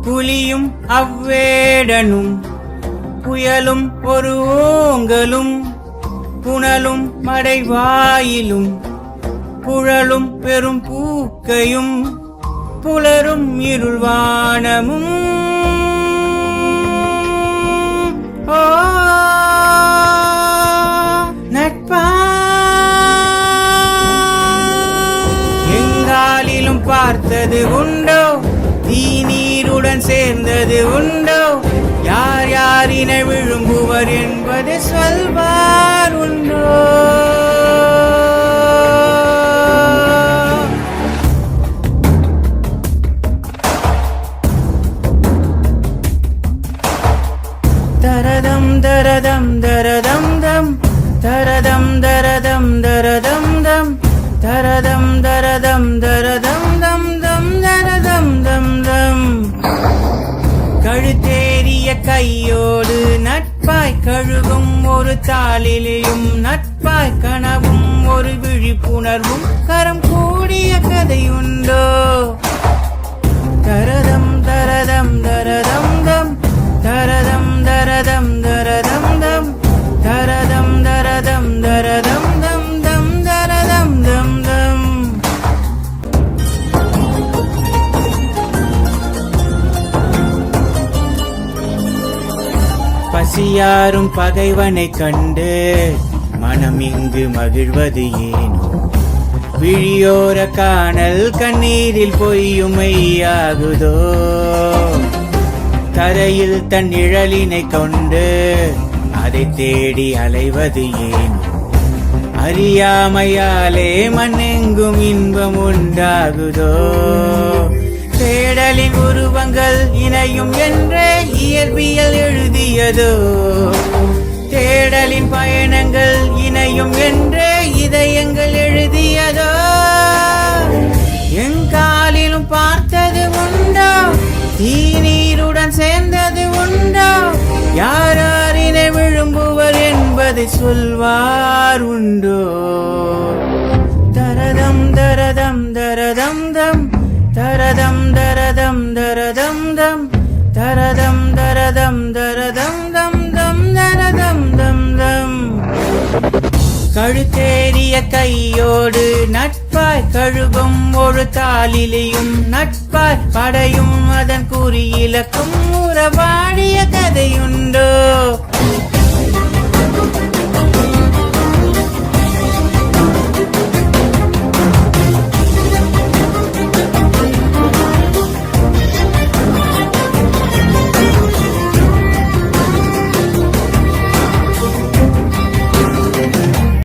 புலியும் அவ்வேடனும் புயலும் ஒரு ஓங்கலும் புனலும் மடைவாயிலும் புழலும் பெரும் பூக்கையும் புலரும் இருள்வானமும் நட்பா எங்காலிலும் பார்த்தது உண்டோ தீநீருடன் சேர்ந்தது உண்டோ யார் யாரினை விழும்புவர் என்பது சொல்வார் உண்டோ தரதம் தரதம் தரதம் தம் தரதம் தரதம் தரதம் தம் தரதம் தரதம் தரதம் தம் தம் தரதம் தம் தம் கழுத்தேறிய கையோடு நட்பாய் கழுகும் ஒரு தாளிலையும் நட்பாய் கனவும் ஒரு விழிப்புணர்வும் கரம் கூடிய கதையுண்டோ தரதம் தரதம் தரதம் தம் தரதம் தரதம் தரதம் தம் தரதம் தரதம் தரதம் தம் தம் தரதம் தம் தம் பசியாரும் பகைவனை கண்டு மனம் இங்கு மகிழ்வது ஏனோ விழியோர காணல் கண்ணீரில் பொய்யுமையாகுதோ தரையில் தன் நிழலினை கொண்டு அதை தேடி அலைவது ஏனோ அறியாமையாலே மண்ணெங்கும் இன்பம் உண்டாகுதோ தேடலின் உருவங்கள் இணையும் என்றே இயற்பியல் எழுதியதோ தேடலின் பயணங்கள் இணையும் என்றே இதயங்கள் எழுதியதோ எங்காலிலும் பார்த்தது உண்டோ தீநீருடன் சேர்ந்தது உண்டோ யாரினை விழும்புவர் என்பதை சொல்வார் உண்டோ தரதம் தரதம் தரதம் தம் தரதம் தரதம் தரதம் தம் தரதம் தரதம் தரதம் தம் தம் தரதம் தம் தம் கழுத்தேறிய கையோடு நட்பாய் கழுகும் ஒரு தாளிலையும் நட்பாய் படையும் அதன் குறி இலக்கும் உறவாடிய கதையுண்டோ